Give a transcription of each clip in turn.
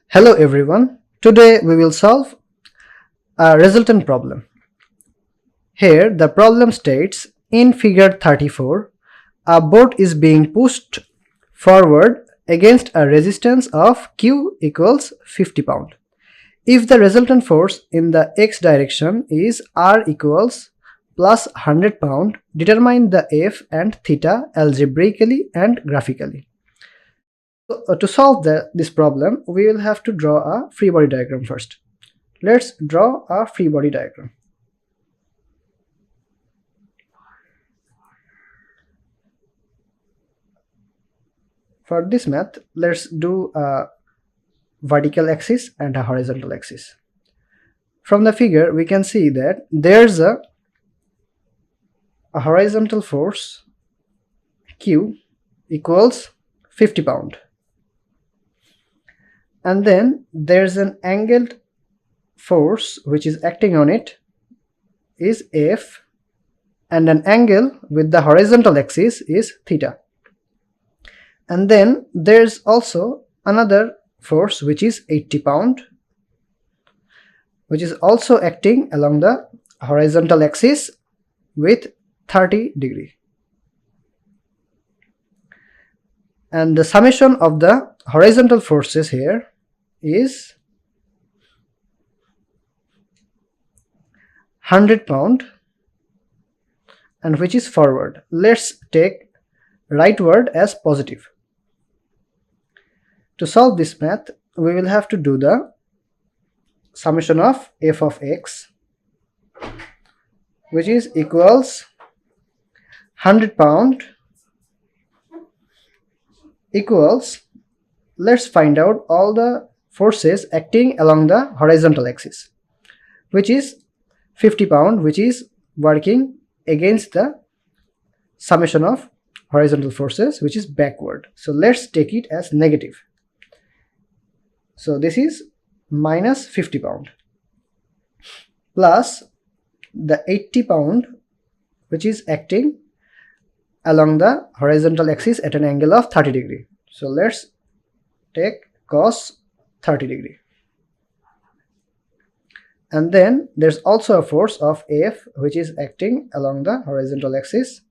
Hello everyone. Today we will solve a resultant problem. Here the problem states in figure 34 a boat is being pushed forward against a resistance of Q equals 50 pound. If the resultant force in the x direction is R equals plus 100 pound, determine the F and theta algebraically and graphically. To solve this problem, we will have to draw a free body diagram first. Let's draw a free body diagram. For this math, let's do a vertical axis and a horizontal axis. From the figure, we can see that there's a horizontal force Q equals 50 pound. And then there's an angled force which is acting on it is F, and an angle with the horizontal axis is theta. And then there's also another force which is 80 pound, which is also acting along the horizontal axis with 30 degree. And the summation of the horizontal forces here is 100 pound, and which is forward. Let's take rightward as positive. To solve this math, we will have to do the summation of f of x, which is equals 100 pound equals, let's find out all the forces acting along the horizontal axis, which is 50 pound, which is working against the summation of horizontal forces, which is backward. So let's take it as negative. So this is minus 50 pound plus the 80 pound, which is acting along the horizontal axis at an angle of 30 degree. So let's take cos 30 degree. And then there's also a force of F which is acting along the horizontal axis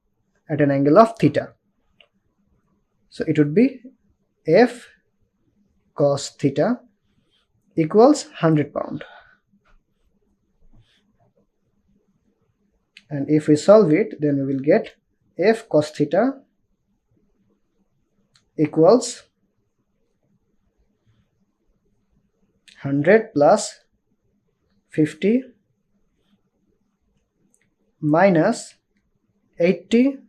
at an angle of theta. So it would be F cos theta equals 100 pound. And if we solve it, then we will get F cos theta equals 100 plus 50 minus 80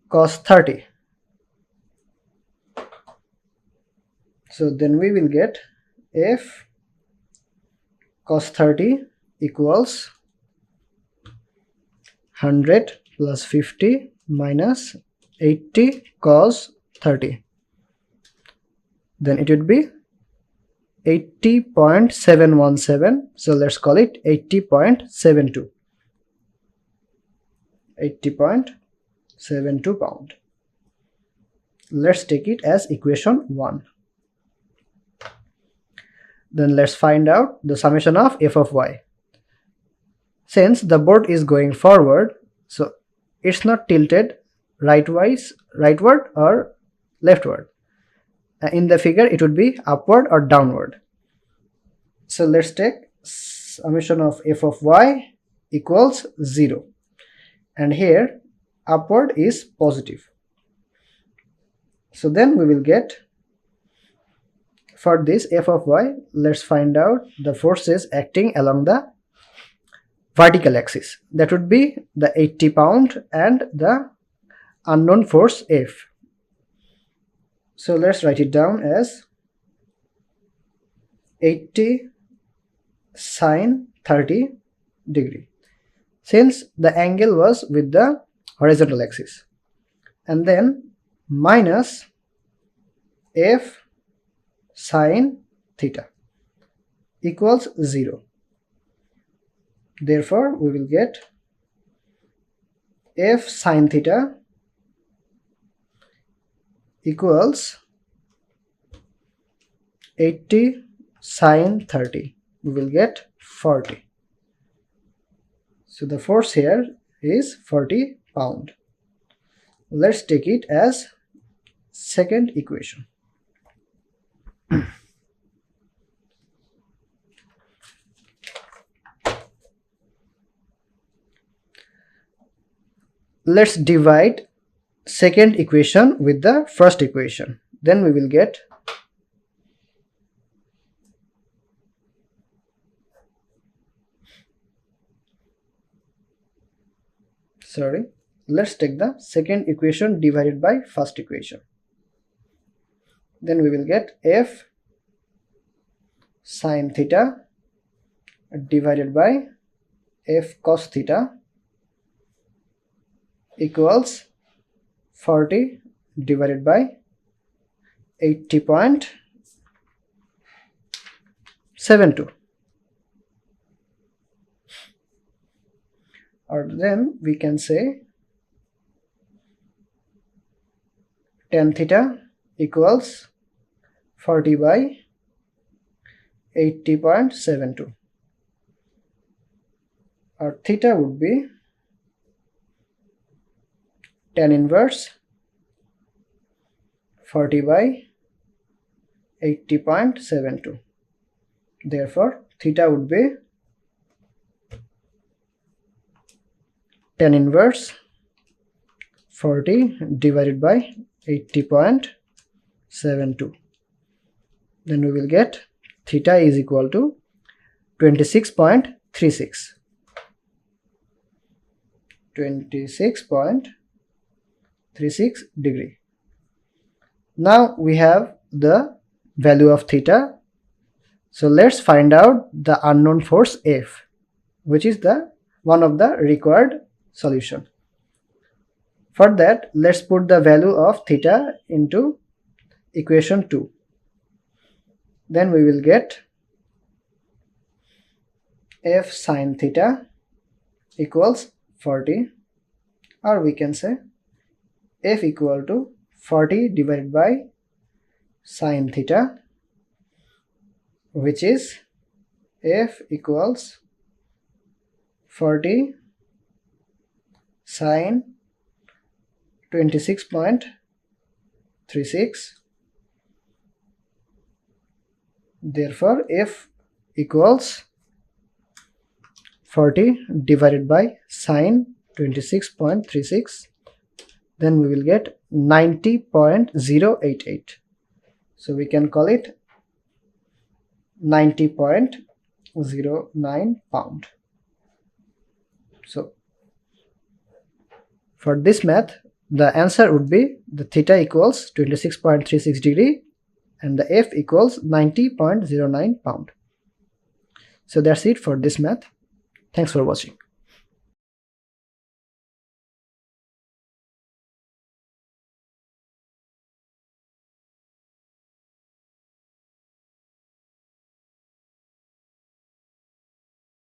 cos 30. So then we will get F cos 30 equals 100 plus 50 minus 80 cos 30. Then it would be 80.717. So let's call it 80.72. 80.72 pound. Let's take it as equation 1. Then let's find out the summation of f of y. Since the board is going forward, so it's not tilted rightward or leftward. In the figure it would be upward or downward. So let's take summation of f of y equals 0, and here upward is positive. So then we will get, for this f of y, let's find out the forces acting along the vertical axis. That would be the 80 pound and the unknown force F. So let's write it down as 80 sine 30 degree, since the angle was with the horizontal axis, and then minus F sine theta equals 0. Therefore we will get F sine theta equals 80 sine 30, we will get 40. So the force here is 40 pound. Let's take it as second equation. Let's divide second equation with the first equation. Then we will get let's take the second equation divided by first equation. Then we will get f sine theta divided by f cos theta equals 40 divided by 80.72. Or then we can say tan theta equals 40 by 80.72. Our theta would be tan inverse 40 by 80.72. Therefore, theta would be tan inverse 40 divided by 80.72. Then we will get theta is equal to 26.36. 26.36 degree. Now we have the value of theta. So let's find out the unknown force F, which is the one of the required solution. For that, let's put the value of theta into equation 2. Then we will get F sine theta equals 40, or we can say F equal to 40 divided by sine theta, which is F equals 40 sine 26.36. Therefore, F equals 40 divided by sine 26.36. Then we will get 90.088. So we can call it 90.09 pound. So for this math, the answer would be the theta equals 26.36 degree and the F equals 90.09 pound. So that's it for this math. Thanks for watching.